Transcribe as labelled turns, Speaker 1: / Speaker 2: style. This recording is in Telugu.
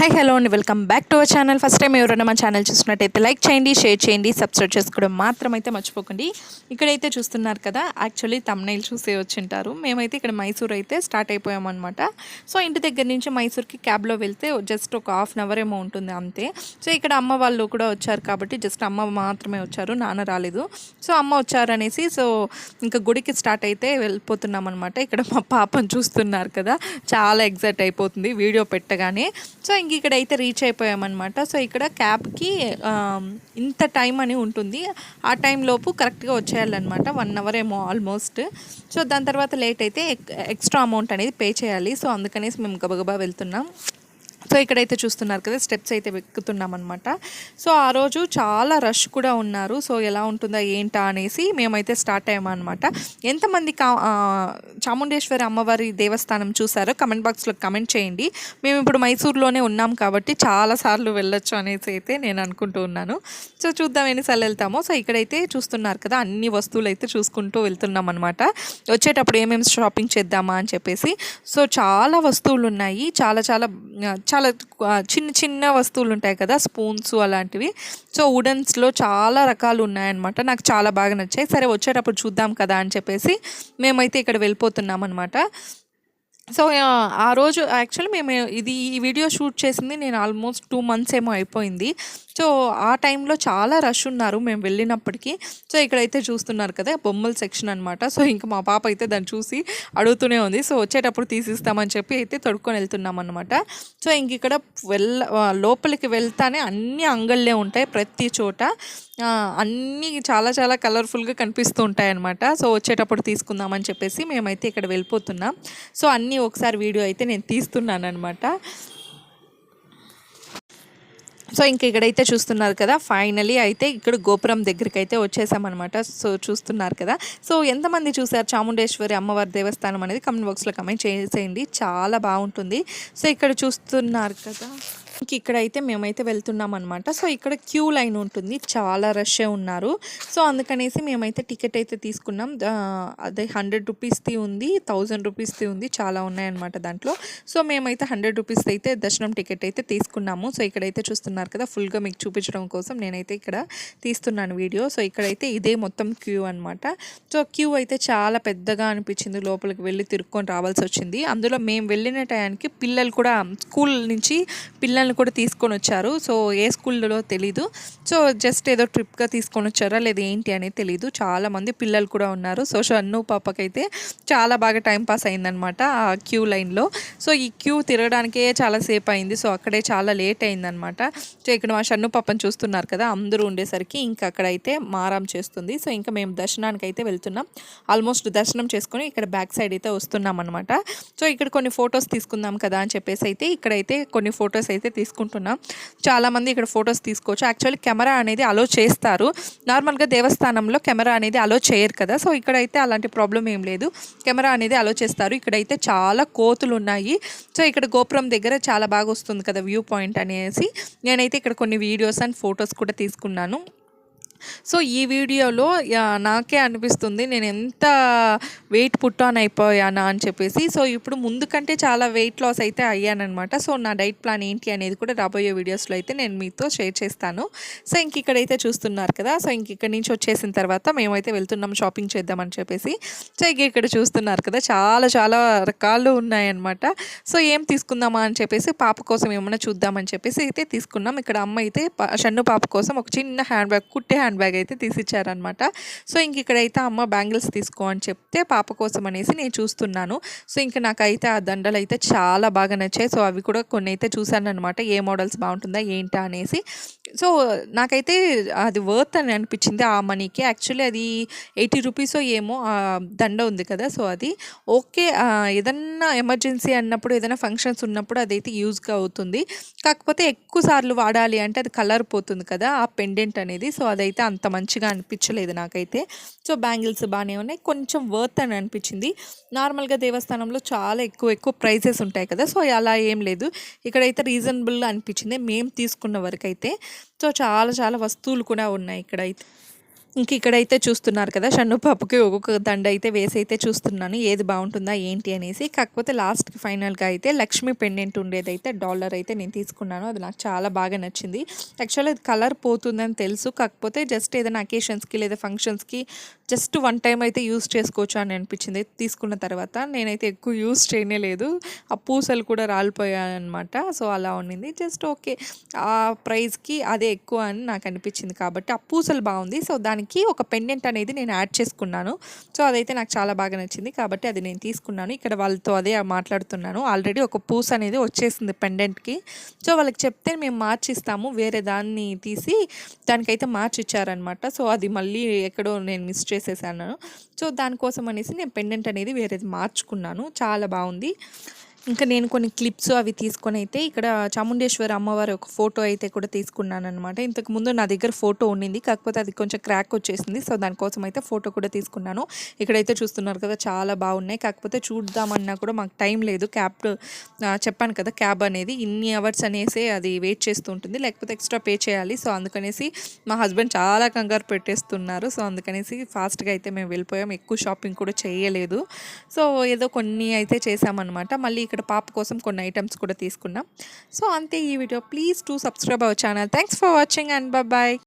Speaker 1: హాయ్ హలో అండి, welcome back to our channel. First time ఎవరైనా మా ఛానల్ చూసినట్టయితే లైక్ చేయండి, షేర్ చేయండి, సబ్స్క్రైబ్ చేసుకోవడం మాత్రం అయితే మర్చిపోకండి. ఇక్కడైతే చూస్తున్నారు కదా, యాక్చువల్లీ తమ్నైల్ చూసే వచ్చింటారు. మేమైతే ఇక్కడ మైసూర్ అయితే స్టార్ట్ అయిపోయామన్నమాట. సో ఇంటి దగ్గర నుంచి మైసూర్కి క్యాబ్లో వెళ్తే జస్ట్ ఒక హాఫ్ అన్ అవర్ ఏమో ఉంటుంది అంతే. సో ఇక్కడ అమ్మ వాళ్ళు కూడా వచ్చారు కాబట్టి జస్ట్ అమ్మ మాత్రమే వచ్చారు, నాన్న రాలేదు. సో అమ్మ వచ్చారనేసి సో ఇంకా గుడికి స్టార్ట్ అయితే వెళ్ళిపోతున్నాం అనమాట. ఇక్కడ మా పాపను చూస్తున్నారు కదా, చాలా ఎగ్జైట్ అయిపోతుంది వీడియో పెట్టగానే. సో ఇంక ఇక్కడైతే రీచ్ అయిపోయామన్నమాట. సో ఇక్కడ క్యాబ్కి ఇంత టైం అని ఉంటుంది, ఆ టైంలోపు కరెక్ట్గా వచ్చేయాలన్నమాట. 1 అవర్ ఏమో ఆల్మోస్ట్. సో దాని తర్వాత లేట్ అయితే ఎక్స్ట్రా అమౌంట్ అనేది పే చేయాలి. సో అందుకనేసి మేము గబగబా వెళ్తున్నాం. సో ఇక్కడైతే చూస్తున్నారు కదా, స్టెప్స్ అయితే ఎక్కుతున్నాం అనమాట. సో ఆ రోజు చాలా రష్ కూడా ఉన్నారు. సో ఎలా ఉంటుందా ఏంటా అనేసి మేమైతే స్టార్ట్ అయ్యామన్నమాట. ఎంతమంది చాముండేశ్వరి అమ్మవారి దేవస్థానం చూసారో కమెంట్ బాక్స్లో కమెంట్ చేయండి. మేము ఇప్పుడు మైసూర్లోనే ఉన్నాం కాబట్టి చాలాసార్లు వెళ్ళొచ్చు అనేసి అయితే నేను అనుకుంటూ ఉన్నాను. సో చూద్దాం ఎన్నిసార్లు వెళ్తామో. సో ఇక్కడైతే చూస్తున్నారు కదా, అన్ని వస్తువులు అయితే చూసుకుంటూ వెళ్తున్నాం అనమాట. వచ్చేటప్పుడు ఏమేమి షాపింగ్ చేద్దామా అని చెప్పేసి. సో చాలా వస్తువులు ఉన్నాయి, చాలా చాలా చాలా చిన్న చిన్న వస్తువులు ఉంటాయి కదా, స్పూన్స్ అలాంటివి. సో వుడెన్స్లో చాలా రకాలు ఉన్నాయన్నమాట. నాకు చాలా బాగా నచ్చాయి. సరే వచ్చేటప్పుడు చూద్దాం కదా అని చెప్పేసి మేమైతే ఇక్కడ వెళ్ళిపోతున్నాం అనమాట. సో ఆ రోజు యాక్చువల్లీ మేము ఈ వీడియో షూట్ చేసింది నేను ఆల్మోస్ట్ 2 months ఏమో అయిపోయింది. సో ఆ టైంలో చాలా రష్ ఉన్నారు మేము వెళ్ళినప్పటికీ. సో ఇక్కడైతే చూస్తున్నారు కదా, బొమ్మల సెక్షన్ అనమాట. సో ఇంకా మా పాప అయితే దాన్ని చూసి అడుగుతూనే ఉంది. సో వచ్చేటప్పుడు తీసిస్తామని చెప్పి అయితే తొడుక్కొని వెళ్తున్నాం అనమాట. సో ఇంక ఇక్కడ లోపలికి వెళ్తానే అన్ని అంగళ్ళే ఉంటాయి ప్రతి చోట. అన్నీ చాలా చాలా కలర్ఫుల్గా కనిపిస్తూ ఉంటాయి అన్నమాట. సో వచ్చేటప్పుడు తీసుకుందామని చెప్పేసి మేమైతే ఇక్కడ వెళ్ళిపోతున్నాం. సో అన్నీ ఒకసారి వీడియో అయితే నేను తీస్తున్నాను అనమాట. సో ఇంక ఇక్కడైతే చూస్తున్నారు కదా, ఫైనలీ అయితే ఇక్కడ గోపురం దగ్గరికి అయితే వచ్చేసామన్నమాట. సో చూస్తున్నారు కదా. సో ఎంతమంది చూసారు చాముండేశ్వరి అమ్మవారి దేవస్థానం అనేది కమెంట్ బాక్స్లో కమెంట్ చేసేయండి, చాలా బాగుంటుంది. సో ఇక్కడ చూస్తున్నారు కదా, ఇక్కడైతే మేమైతే వెళ్తున్నాం అనమాట. సో ఇక్కడ క్యూ లైన్ ఉంటుంది, చాలా రష్ ఉన్నారు. సో అందుకనేసి మేమైతే టికెట్ అయితే తీసుకున్నాం. అదే 100 రూపీస్ది ఉంది, 1000 రూపీస్ది ఉంది, చాలా ఉన్నాయన్నమాట దాంట్లో. సో మేమైతే 100 రూపీస్ అయితే దర్శనం టికెట్ అయితే తీసుకున్నాము. సో ఇక్కడైతే చూస్తున్నారు కదా, ఫుల్గా మీకు చూపించడం కోసం నేనైతే ఇక్కడ తీస్తున్నాను వీడియో. సో ఇక్కడైతే ఇదే మొత్తం క్యూ అనమాట. సో క్యూ అయితే చాలా పెద్దగా అనిపించింది, లోపలికి వెళ్ళి తిరుక్కొని రావాల్సి వచ్చింది. అందులో మేము వెళ్ళిన టయానికి పిల్లలు కూడా స్కూల్ నుంచి పిల్లల్ని కూడా తీసుకొని వచ్చారు. సో ఏ స్కూల్లో తెలీదు. సో జస్ట్ ఏదో ట్రిప్గా తీసుకొని వచ్చారా లేదా ఏంటి అనేది తెలీదు. చాలామంది పిల్లలు కూడా ఉన్నారు. సో షన్ను పాపకైతే చాలా బాగా టైంపాస్ అయిందనమాట ఆ క్యూ లైన్లో. సో ఈ క్యూ తిరగడానికే చాలాసేపు అయింది. సో అక్కడే చాలా లేట్ అయిందనమాట. సో ఇక్కడ మా షన్ను పాపను చూస్తున్నారు కదా, అందరూ ఉండేసరికి ఇంకా అక్కడైతే మారాం చేస్తుంది. సో ఇంకా మేము దర్శనానికి అయితే వెళ్తున్నాం. ఆల్మోస్ట్ దర్శనం చేసుకొని ఇక్కడ బ్యాక్ సైడ్ అయితే వస్తున్నాం అనమాట. సో ఇక్కడ కొన్ని ఫొటోస్ తీసుకుందాం కదా అని చెప్పేసి అయితే ఇక్కడైతే కొన్ని ఫొటోస్ అయితే తీసుకుంటున్నాం. చాలామంది ఇక్కడ ఫొటోస్ తీసుకోవచ్చు. యాక్చువల్లీ కెమెరా అనేది అలో చేస్తారు, నార్మల్గా దేవస్థానంలో కెమెరా అనేది అలో చేయరు కదా. సో ఇక్కడైతే అలాంటి ప్రాబ్లం ఏం లేదు, కెమెరా అనేది అలో చేస్తారు. ఇక్కడైతే చాలా కోతులు ఉన్నాయి. సో ఇక్కడ గోపురం దగ్గర చాలా బాగా వస్తుంది కదా వ్యూ పాయింట్ అనేసి నేనైతే ఇక్కడ కొన్ని వీడియోస్ అండ్ ఫొటోస్ కూడా తీసుకున్నాను. సో ఈ వీడియోలో నాకే అనిపిస్తుంది నేను ఎంత వెయిట్ పుట్ ఆన్ అయిపోయానా అని చెప్పేసి. సో ఇప్పుడు ముందు కంటే చాలా వెయిట్ లాస్ అయితే అయ్యానమాట. సో నా డైట్ ప్లాన్ ఏంటి అనేది కూడా రాబోయే వీడియోస్లో అయితే నేను మీతో షేర్ చేస్తాను. సో ఇంక ఇక్కడైతే చూస్తున్నారు కదా, సో ఇంక ఇక్కడ నుంచి వచ్చేసిన తర్వాత మేమైతే వెళ్తున్నాం షాపింగ్ చేద్దామని చెప్పేసి. సో ఇక్కడ చూస్తున్నారు కదా, చాలా చాలా రకాలు ఉన్నాయన్నమాట. సో ఏం తీసుకుందామా అని చెప్పేసి పాప కోసం ఏమైనా చూద్దామని చెప్పేసి అయితే తీసుకున్నాం. ఇక్కడ అమ్మ అయితే షన్ను పాప కోసం ఒక చిన్న హ్యాండ్ బ్యాగ్, కుట్టే హ్యాండ్ బ్యాగ్ అయితే తీసిచ్చారనమాట. సో ఇంక ఇక్కడైతే అమ్మ బ్యాంగిల్స్ తీసుకో అని చెప్తే పాప కోసం అనేసి నేను చూస్తున్నాను. సో ఇంక నాకైతే ఆ దండలు అయితే చాలా బాగా నచ్చాయి. సో అవి కూడా కొన్ని అయితే చూశాను అనమాట, ఏ మోడల్స్ బాగుంటుందా ఏంటా అనేసి. సో నాకైతే అది వర్త్ అని అనిపించింది ఆ మనీకి. యాక్చువల్లీ అది 80 రూపీస్ ఏమో ఆ దండ ఉంది కదా. సో అది ఓకే, ఏదన్నా ఎమర్జెన్సీ అన్నప్పుడు ఏదైనా ఫంక్షన్స్ ఉన్నప్పుడు అదైతే యూజ్గా అవుతుంది. కాకపోతే ఎక్కువ సార్లు వాడాలి అంటే అది కలర్ పోతుంది కదా ఆ పెండెంట్ అనేది. సో అదైతే అంత మంచిగా అనిపించలేదు నాకైతే. సో బ్యాంగిల్స్ బాగానే ఉన్నాయి, కొంచెం వర్త్ అని అనిపించింది. నార్మల్గా దేవస్థానంలో చాలా ఎక్కువ ప్రైజెస్ ఉంటాయి కదా. సో అలా ఏం లేదు, ఇక్కడైతే రీజనబుల్గా అనిపించింది మేము తీసుకున్న వరకు అయితే. సో చాలా చాలా వస్తువులు కూడా ఉన్నాయి ఇక్కడైతే. ఇంక ఇక్కడైతే చూస్తున్నారు కదా! షన్ను పాపకి ఒక్కొక్క దండ అయితే వేసైతే చూస్తున్నాను. ఏది బావుంటుందా ఏంటి అనేసి. కాకపోతే లాస్ట్‌కి ఫైనల్‌గా అయితే లక్ష్మీ పెండెంట్ ఉండేదైతే డాలర్ అయితే నేను తీసుకున్నాను. అది నాకు చాలా బాగా నచ్చింది. యాక్చువల్‌గా అది కలర్ పోతుందని తెలుసు. కాకపోతే జస్ట్ ఏదైనా అకేషన్స్‌కి లేదా ఫంక్షన్స్‌కి జస్ట్ వన్ టైమ్ అయితే యూజ్ చేసుకోవచ్చు అని అనిపించింది తీసుకున్న తర్వాత. నేనైతే ఎక్కువ యూజ్ చేయనే లేదు. ఆ పూసలు కూడా రాలిపోయాయన్నమాట. సో, అలా ఉండింది. Just okay. ఆ ప్రైస్‌కి అదే ఎక్కువ అని నాకు అనిపించింది కాబట్టి, ఆ పూసలు బావుంది. సో, దానికి ఒక పెండెంట్ అనేది నేను యాడ్ చేసుకున్నాను. సో, అదైతే నాకు చాలా బాగా నచ్చింది కాబట్టి అది నేను తీసుకున్నాను. ఇక్కడ వాళ్ళతో అదే మాట్లాడుతున్నాను. ఆల్రెడీ ఒక పూస అనేది వచ్చేసింది పెండెంట్‌కి. సో, వాళ్ళకి చెప్తే మేము మార్చిస్తాము. వేరే దాన్ని తీసి దానికైతే మార్చిచ్చారనమాట. సో, అది మళ్ళీ ఎక్కడో నేను మిస్ చేసేసాను. సో, దానికోసం అనేసి నేను పెండెంట్ అనేది వేరేది మార్చుకున్నాను. చాలా బావుంది. ఇంకా నేను కొన్ని క్లిప్స్ అవి తీసుకొనైతే ఇక్కడ చాముండేశ్వరి అమ్మవారి ఒక ఫోటో అయితే కూడా తీసుకున్నాననమాట. ఇంతకుముందు నా దగ్గర ఫోటో ఉండింది. కాకపోతే అది కొంచెం క్రాక్ వచ్చేసింది. సో, దానికోసం అయితే ఫోటో కూడా తీసుకున్నాను. ఇక్కడైతే చూస్తున్నారు కదా! చాలా బాగున్నాయి. కాకపోతే చూద్దామన్నా కూడా మాకు టైం లేదు. చెప్పాను కదా! క్యాబ్ అనేది ఇన్ని అవర్స్ అనేసి అది వెయిట్ చేస్తూ ఉంటుంది. లేకపోతే ఎక్స్ట్రా పే చేయాలి. సో, అందుకనేసి మా హస్బెండ్ చాలా కంగారు పెట్టేస్తున్నారు. సో, అందుకనేసి ఫాస్ట్‌గా అయితే మేము వెళ్ళిపోయాం. ఎక్కువ షాపింగ్ కూడా చేయలేదు. సో, ఏదో కొన్ని అయితే చేశామన్నమాట. మళ్ళీ ఇక్కడ పాప కోసం కొన్ని ఐటమ్స్ కూడా తీసుకున్నాం. సో, అంతే ఈ వీడియో. Please do subscribe our channel. Thanks for watching and bye.